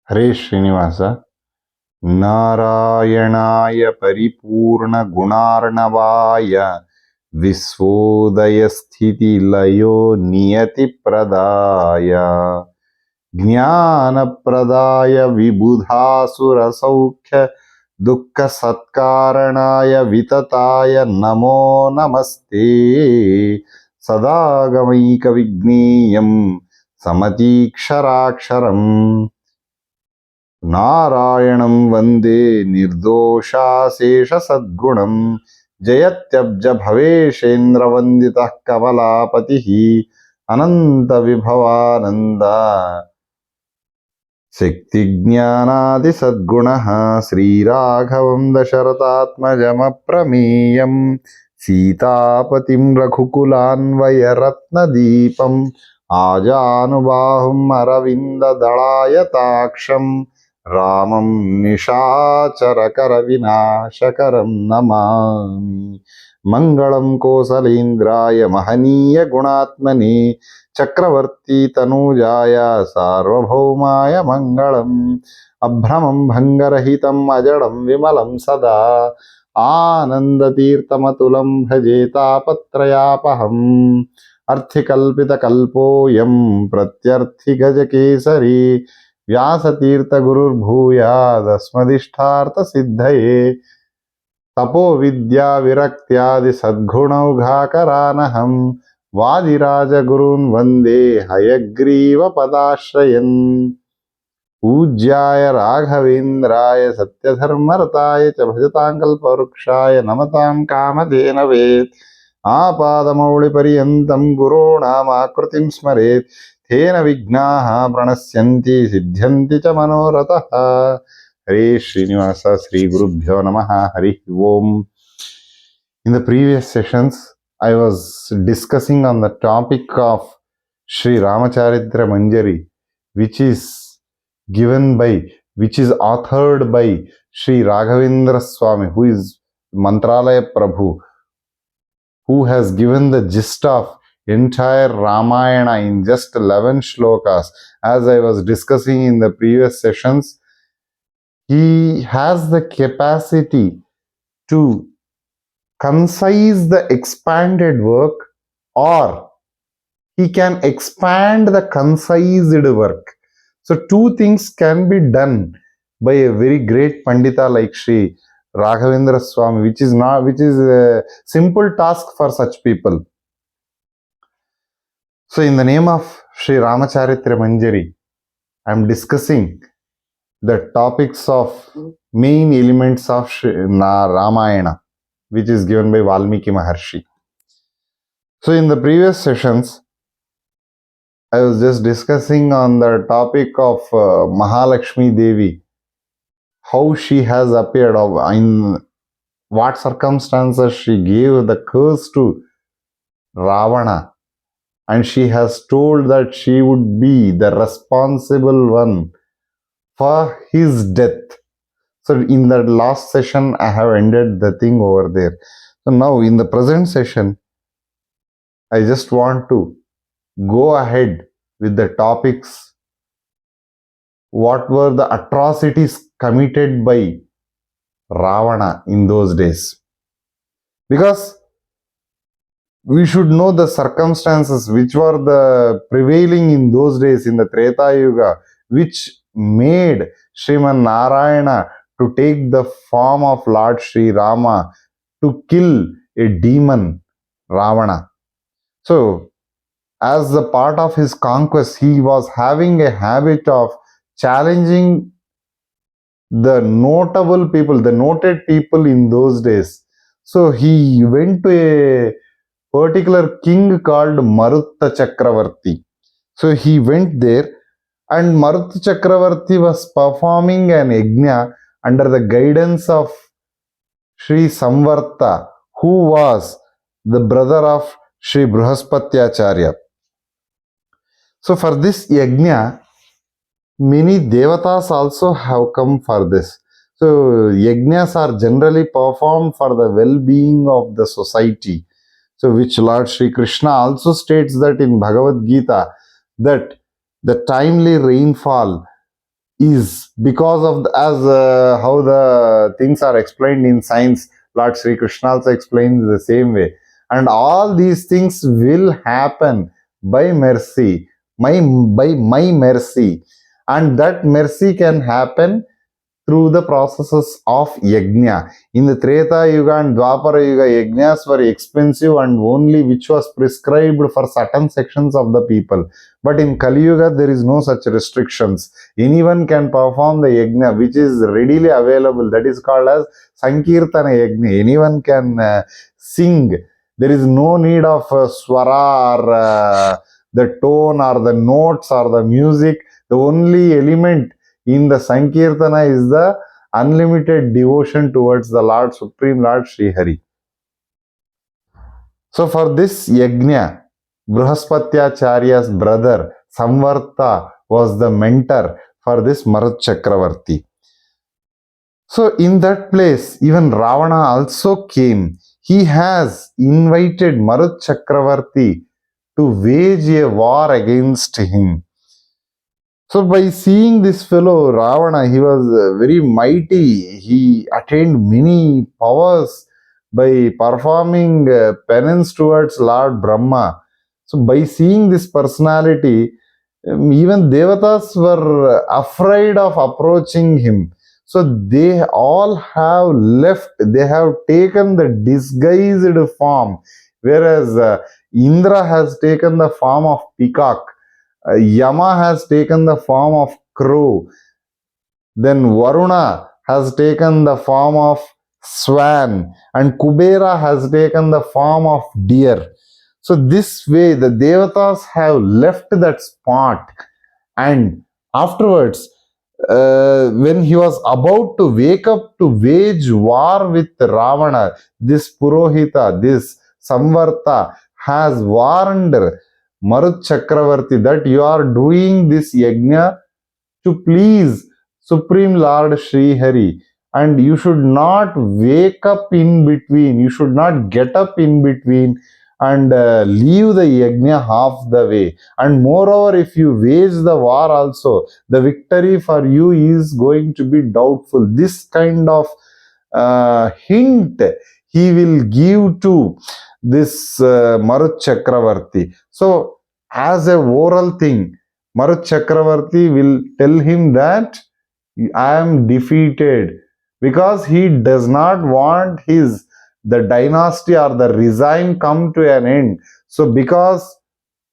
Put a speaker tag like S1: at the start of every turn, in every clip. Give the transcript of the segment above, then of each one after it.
S1: ಹರೇ ಶ್ರೀನಿವಾಸ. ನಾರಾಯಣಾಯ ಪರಿಪೂರ್ಣ ಗುಣಾರ್ಣವಾಯ ವಿಶ್ವೋದಯ ಸ್ಥಿತಿ ಲಯೋ ನಿಯತಿ ಪ್ರದಾಯ ಜ್ಞಾನ ಪ್ರದಾಯ ವಿಬುಧಾಸುರ ಸೌಖ್ಯ ದುಃಖ ಸತ್ಕಾರಣಾಯ ವಿತತಾಯ ನಮೋ ನಮಸ್ತೆ. ಸದಾಗಮೈಕ ವಿಜ್ಞೇಯಂ ಸಮತೀಕ್ಷರಾಕ್ಷರಂ ನಾರಾಯಣಂ ವಂದೇ ನಿರ್ದೋಷಾಶೇಷ ಸದ್ಗುಣಂ ಜಯತ್ಯಬ್ಜ ಭವೇಶೇಂದ್ರ ವಂದಿತಃ ಕಮಲಾಪತಿಃ ಅನಂತ ವಿಭವಾನಂದ ಶಕ್ತಿಜ್ಞಾನಾದಿ ಸದ್ಗುಣಃ ಶ್ರೀರಾಘವಂ ದಶರಥಾತ್ಮಜಮಪ್ರಮೇಯಂ ಸೀತಾಪತಿಂ ರಘುಕುಲಾನ್ವಯ ರತ್ನದೀಪಂ ಆಜಾನುಬಾಹುಂ ಅರವಿಂದ ದಳಾಯತಾಕ್ಷಂ ರಾಮಂ ನಿಶಾಚರಕರ ವಿನಾಶಕರಂ ನಮಾಮಿ. ಮಂಗಳಂ ಕೋಸಲೇಂದ್ರಾಯ ಮಹನೀಯ ಗುಣಾತ್ಮನೇ ಚಕ್ರವರ್ತಿ ತನೂಜಾಯ ಸಾರ್ವಭೌಮಾಯ ಮಂಗಳಂ. ಅಭ್ರಮಂ ಭಂಗರಹಿತಂ ಅಜಡಂ ವಿಮಲಂ ಸದಾ ಆನಂದತೀರ್ಥಮತುಲಂ ಭಜೆ ತಾಪತ್ರಯಾಪಹಂ. ಅರ್ಥಿಕಲ್ಪಿತಕಲ್ಪೋಯಂ ಪ್ರತ್ಯರ್ಥಿಗಜಕೇಸರಿ ವ್ಯಾಸತೀರ್ಥಗುರುರ್ಭೂಯಾದಸ್ಮದಿಷ್ಟಾರ್ಥಸಿದ್ಧಯೇ. ತಪೋ ವಿದ್ಯಾ ವಿರಕ್ತ್ಯಾದಿ ಸದ್ಗುಣೌಘಾಕರಾನಹಂ ವಾದಿರಾಜಗುರುನ್ ವಂದೇ ಹಯಗ್ರೀವ ಪದಾಶ್ರಯನ್. ಪೂಜ್ಯಾಯ ರಾಘವೇಂದ್ರಾಯ ಸತ್ಯಧರ್ಮರತಾಯ ಚ ಭಜತಾಂ ಕಲ್ಪವೃಕ್ಷಾಯ ನಮತಾಂ ಕಾಮಧೇನವೇ. ಆಪಾದಮೌಳಿಪರ್ಯಂತಂ ಗುರೋಣಾಮಾಕೃತಿಂ ಸ್ಮರೇತ್ ತೇನ ವಿಘ್ನಾಃ ಪ್ರಣಶ್ಯಂತಿ ಸಿದ್ಧ್ಯಂತಿ ಚ ಮನೋರಥಃ. ಹರೇ ಶ್ರೀನಿವಾಸ. ಶ್ರೀ ಗುರುಭ್ಯೋ ನಮಃ. ಹರಿ ಓಂ. In the previous sessions, I was discussing on the topic of Sri Rama Charitrya Manjari, which is authored by Sri Raghavendra Swamy, who is Mantralaya Prabhu, who has given the gist of entire Ramayana in just 11 shlokas. As I was discussing in the previous sessions, he has the capacity to concise the expanded work, or he can expand the concised work. So two things can be done by a very great Pandita like Sri Raghavendra Swamy, which is a simple task for such people. So in the name of Sri Ramacharitra Manjari, I am discussing the topics of main elements of Ramayana, which is given by Valmiki Maharshi. So in the previous sessions, I was just discussing on the topic of Mahalakshmi Devi, how she has appeared, in what circumstances she gave the curse to Ravana, and she has told that she would be the responsible one for his death. So in the last session, I have ended the thing over there. So now in the present session, I just want to go ahead with the topics. What were the atrocities committed by Ravana in those days? Because we should know the circumstances which were the prevailing in those days in the Treta Yuga, which made Sriman Narayana to take the form of Lord Sri Rama to kill a demon, Ravana. So, as a part of his conquest, he was having a habit of challenging the notable people, the noted people in those days. So, he went to a particular king called Marutta Chakravarti. So, he went there, and Marutta Chakravarti was performing an yajna under the guidance of Sri Samvarta, who was the brother of Sri Brihaspatiacharya. So for this yajna, many devatas also have come for this. So yajnas are generally performed for the well-being of the society. So which Lord Sri Krishna also states that in Bhagavad Gita, that the timely rainfall is because of as how the things are explained in science. Lord Sri Krishna also explains the same way, and all these things will happen by mercy, by my mercy, and that mercy can happen through the processes of yajna. In the Treta Yuga and Dwapara Yuga, yajnas were expensive and only which was prescribed for certain sections of the people. But in Kali Yuga, there is no such restrictions. Anyone can perform the yajna, which is readily available. That is called as Sankirtana Yajna. Anyone can sing. There is no need of swara or the tone or the notes or the music. The only element in the Sankirtana is the unlimited devotion towards the Lord, Supreme Lord Sri Hari. So for this yajna, Brihaspatiacharya's brother Samvarta was the mentor for this Marut Chakravarti. So in that place, even Ravana also came. He has invited Marut Chakravarti to wage a war against him. So by seeing this fellow Ravana, he was very mighty. He attained many powers by performing penance towards Lord Brahma. So by seeing this personality, even Devatas were afraid of approaching him. So they all have left, they have taken the disguised form, whereas Indra has taken the form of peacock. Yama has taken the form of crow. Then Varuna has taken the form of swan. And Kubera has taken the form of deer. So this way the Devatas have left that spot. And afterwards, when he was about to wake up to wage war with Ravana, this Purohita, this Samvarta has warned Marut Chakravarti that you are doing this yajna to please Supreme Lord Sri Hari, and you should not wake up in between, you should not get up in between and leave the yajna half the way. And moreover, if you wage the war also, the victory for you is going to be doubtful. This kind of hint he will give to this Marut Chakravarti. So, as a oral thing, Marut Chakravarti will tell him that I am defeated, because he does not want his the dynasty or the regime come to an end. So because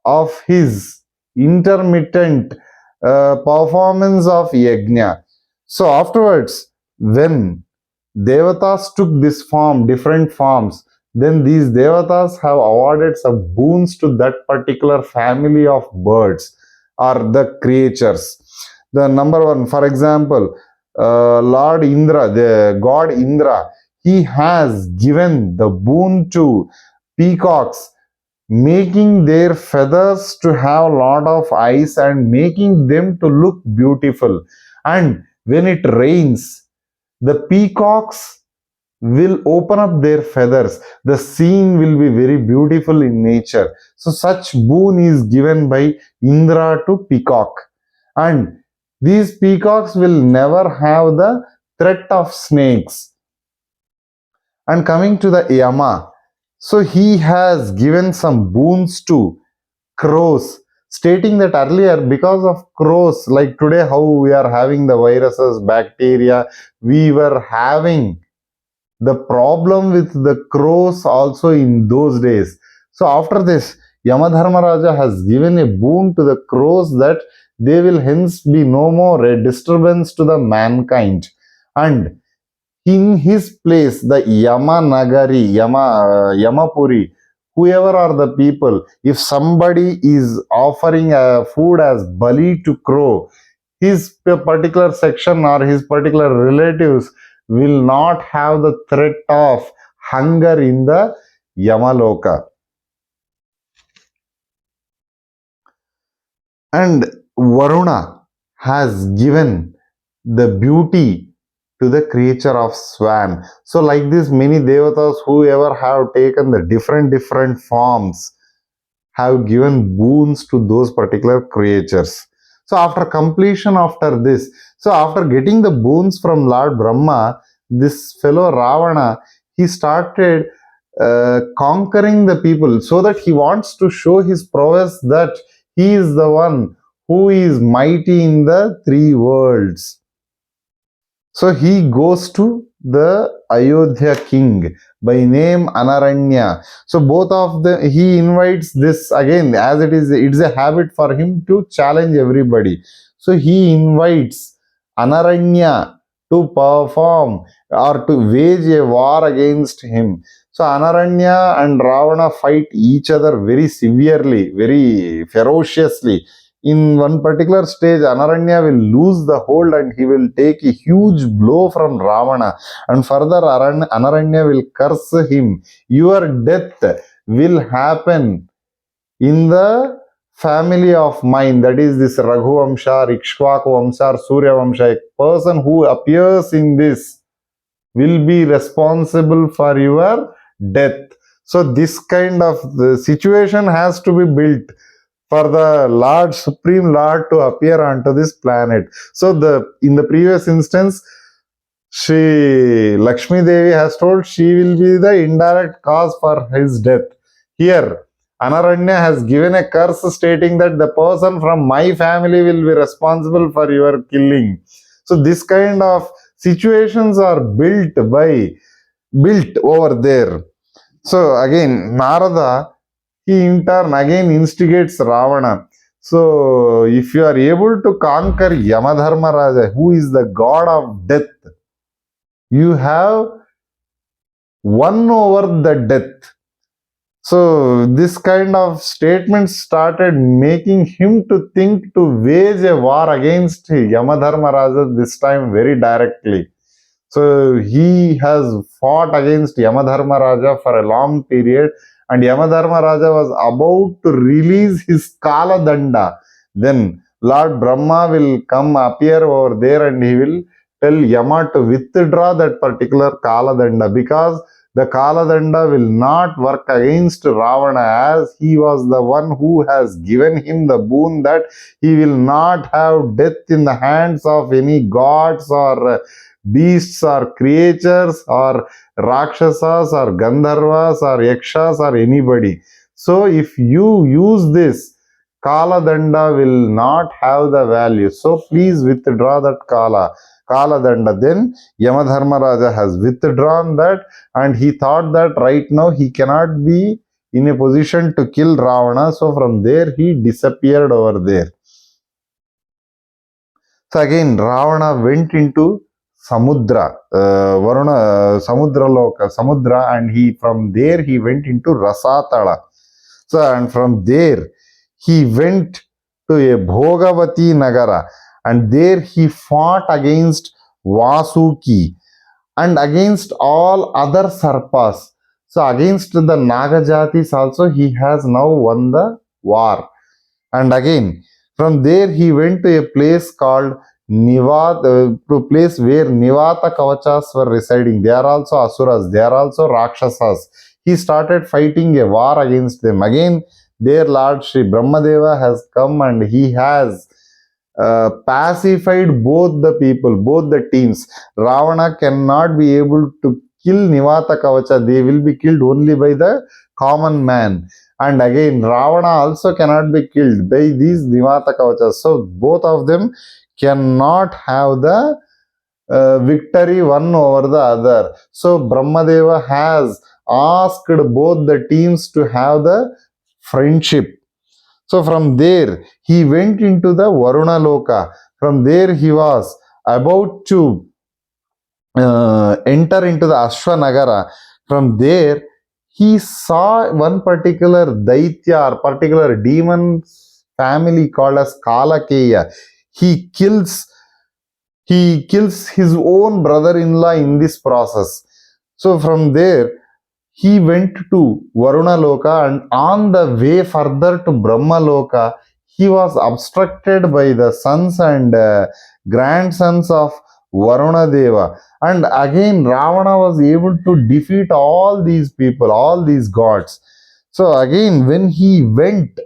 S1: of his intermittent performance of yajna, so afterwards when Devatas took this form, different forms, then these Devatas have awarded some boons to that particular family of birds or the creatures. The number one, for example, Lord Indra, the god Indra, he has given the boon to peacocks, making their feathers to have a lot of eyes and making them to look beautiful. And when it rains, the peacocks will open up their feathers. The scene will be very beautiful in nature. So such boon is given by Indra to peacock. And these peacocks will never have the threat of snakes. And coming to the Yama, so he has given some boons to crows, stating that earlier because of crows, like today how we are having the viruses, bacteria, we were having the problem with the crows also in those days. So after this, Yamadharmaraja has given a boon to the crows that they will hence be no more a disturbance to the mankind. And in his place, the Yamanagari, Yamapuri, whoever are the people, if somebody is offering a food as bali to crow, his particular section or his particular relatives will not have the threat of hunger in the Yamaloka. And Varuna has given the beauty to the creature of swan. So like this, many devatas whoever have taken the different forms have given boons to those particular creatures. So after completion after this, so after getting the boons from Lord Brahma, this fellow Ravana, he started conquering the people, so that he wants to show his prowess, that he is the one who is mighty in the three worlds. So he goes to the Ayodhya king by name Anaranya. So both of the, he invites this again, as it's a habit for him to challenge everybody. So he invites Anaranya to perform or to wage a war against him. So Anaranya and Ravana fight each other very severely, very ferociously. In one particular stage, Anaranya will lose the hold and he will take a huge blow from Ravana. And further, Anaranya will curse him. Your death will happen in the family of mine, that is this Raghuvamsha, Ikshvaku Vamsha, Surya Vamsha. A person who appears in this will be responsible for your death. So this kind of the situation has to be built for the Lord, Supreme Lord, to appear onto this planet. So in the previous instance, Shri Lakshmi Devi has told she will be the indirect cause for his death. Here, Anaranya has given a curse stating that the person from my family will be responsible for your killing. So this kind of situations are built over there. So again, Narada, he in turn again instigates Ravana. So if you are able to conquer Yamadharmaraja, who is the god of death, you have won over the death. So this kind of statements started making him to think to wage a war against Yamadharmaraja, this time very directly. So he has fought against Yamadharmaraja for a long period, and Yamadharmaraja was about to release his Kala Danda. Then Lord Brahma will come appear over there and he will tell Yama to withdraw that particular Kala Danda, because the Kala Danda will not work against Ravana, as he was the one who has given him the boon that he will not have death in the hands of any gods or beasts or creatures or Rakshasas or Gandharvas or Yakshas or anybody. So if you use this, Kala Danda will not have the value. So please withdraw that Kala Danda. Then Yamadharmaraja has withdrawn that, and he thought that right now he cannot be in a position to kill Ravana. So from there he disappeared over there. So again, Ravana went into Samudra, Samudra, and from there he went into Rasatala. So, and from there he went to a Bhogavati Nagara, and there he fought against Vasuki and against all other Sarpas. So against the Nagajatis also he has now won the war. And again, from there he went to a place called to a place where Nivata Kavachas were residing. They are also Asuras, they are also Rakshasas. He started fighting a war against them. Again, their Lord Sri Brahmadeva has come and he has pacified both the people, both the teams. Ravana cannot be able to kill Nivata Kavacha. They will be killed only by the common man. And again, Ravana also cannot be killed by these Nivata Kavachas. So both of them cannot have the victory one over the other. So Brahmadeva has asked both the teams to have the friendship. So from there, he went into the Varuna Loka. From there, he was about to enter into the Ashwanagara. From there, he saw one particular Daitya or particular demon family called as Kalakeya. He kills his own brother-in-law in this process. So from there, he went to Varuna Loka, and on the way further to Brahma Loka, he was obstructed by the sons and grandsons of Varuna Deva. And again, Ravana was able to defeat all these people, all these gods. So again, when he went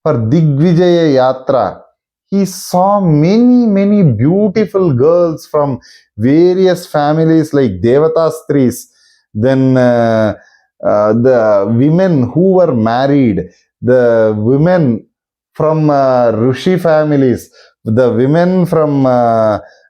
S1: for Digvijaya Yatra, he saw many beautiful girls from various families like Devata Stris, then the women who were married, the women from Rishi families, the women from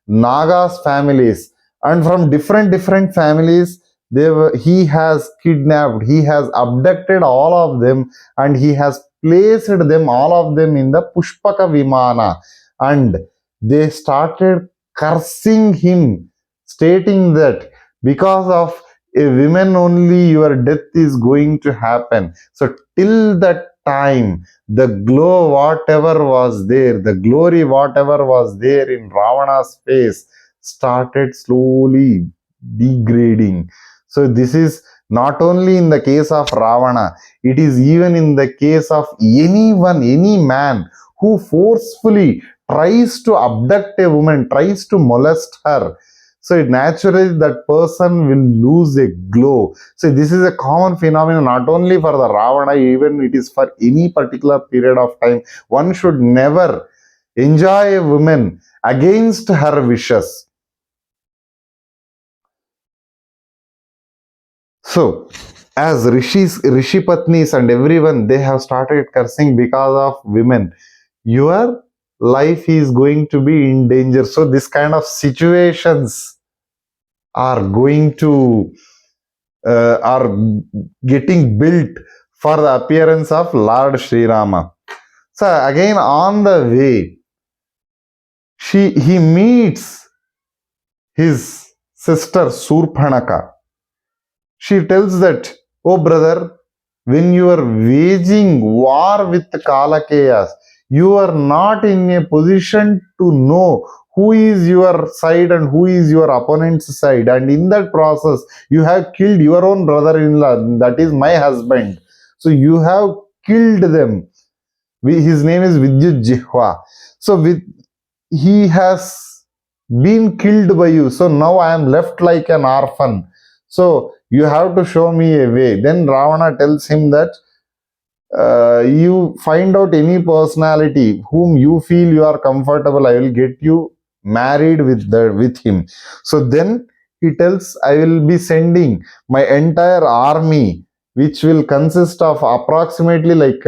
S1: Nagas families, and from different families. He has kidnapped, he has abducted all of them, and he has placed them, all of them, in the Pushpaka Vimana, and they started cursing him, stating that because of a woman only your death is going to happen. So till that time, the glow whatever was there, the glory whatever was there in Ravana's face started slowly degrading. So this is not only in the case of Ravana, it is even in the case of anyone, any man who forcefully tries to abduct a woman, tries to molest her. So naturally that person will lose a glow. So this is a common phenomenon not only for the Ravana, even it is for any particular period of time. One should never enjoy a woman against her wishes. So, as Rishi Patnis and everyone, they have started cursing because of women. Your life is going to be in danger. So, this kind of situations are going to are getting built for the appearance of Lord Sri Rama. So, again on the way, he meets his sister Surpanaka. She tells that, oh brother, when you are waging war with Kalakeyas, you are not in a position to know who is your side and who is your opponent's side. And in that process, you have killed your own brother-in-law, that is my husband. So you have killed them. His name is Vidyut Jihwa. So he has been killed by you. So now I am left like an orphan. So you have to show me a way. Then Ravana tells him that you find out any personality whom you feel you are comfortable, I will get you married with him. So then he tells, I will be sending my entire army, which will consist of approximately like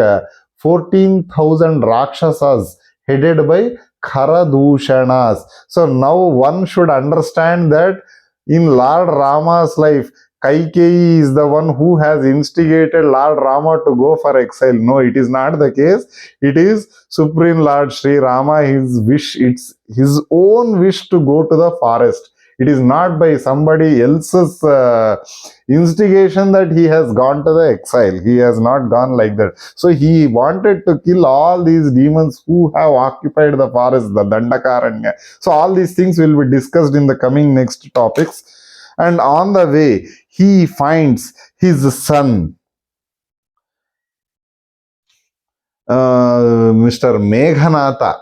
S1: 14,000 Rakshasas headed by Kharadushanas. So now one should understand that in Lord Rama's life, Kaikeyi is the one who has instigated Lord Rama to go for exile. No, it is not the case. It is Supreme Lord Sri Rama, his wish, it's his own wish to go to the forest. It is not by somebody else's instigation that he has gone to the exile. He has not gone like that. So he wanted to kill all these demons who have occupied the forest, the Dandakaranya. So all these things will be discussed in the coming next topics. And on the way, he finds his son, Mr. Meghanatha.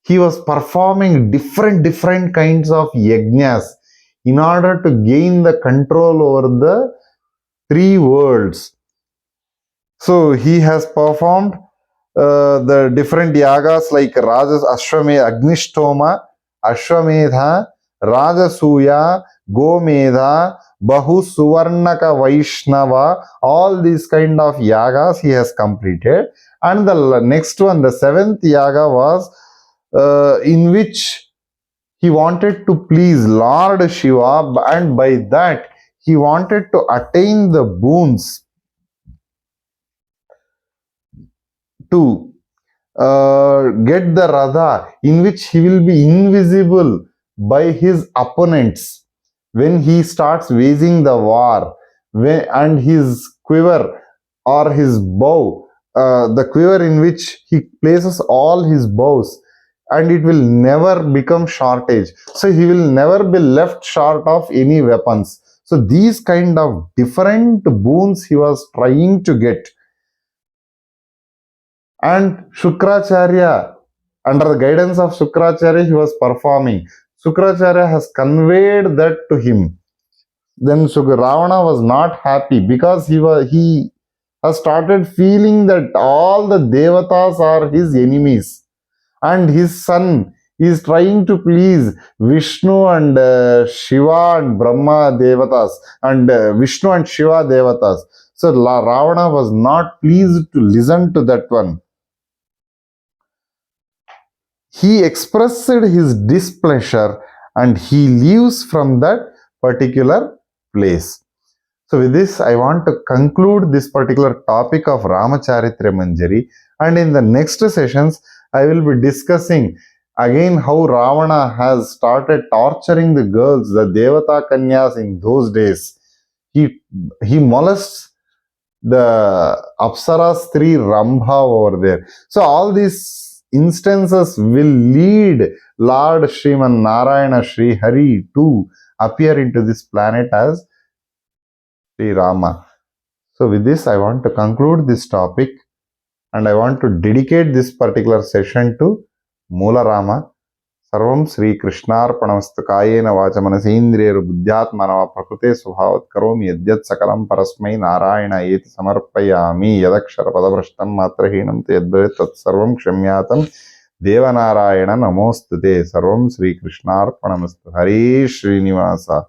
S1: He was performing different kinds of yajnas in order to gain the control over the three worlds. So he has performed the different yagas like Rajas Agnishtoma, Ashwamedha, Rajasuya, Gomedha, Bahu Suvarnaka Vaishnava, all these kind of yagas he has completed. And the next one, the seventh yaga was in which he wanted to please Lord Shiva, and by that he wanted to attain the boons to get the Radha in which he will be invisible by his opponents when he starts waging the war, and his quiver or his bow, the quiver in which he places all his bows, and it will never become shortage. So he will never be left short of any weapons. So these kind of different boons he was trying to get. And Shukracharya, under the guidance of Shukracharya, he was performing. Shukracharya has conveyed that to him. Then Ravana was not happy because he has started feeling that all the devatas are his enemies. and his son is trying to please Vishnu and Shiva and Brahma Devatas and Vishnu and Shiva Devatas. So Ravana was not pleased to listen to that one. He expressed his displeasure and he leaves from that particular place. So with this, I want to conclude this particular topic of Charitrya Manjari. And in the next sessions, I will be discussing again how Ravana has started torturing the girls, the Devata Kanyas in those days. He molests the Apsara Stri Rambha over there. So all these instances will lead Lord Sriman Narayana Sri Hari to appear into this planet as Sri Rama. So with this, I want to conclude this topic and I want to dedicate this particular session to Mula Rama. Sarvam Sri Krishnarpanamastu Kayena Vacha Manasindriya Buddhyatmanava Prakrute Svabhavat Karomi Yadyat Sakalam Parasmai Narayana Eti Samarpayami Yadakshara Padavrashtam Matrahinam Yadbhavet Tat Sarvam Kshamyatam Devanarayana Namostute Sarvam Sri Krishnarpanamastu Hari Srinivasa.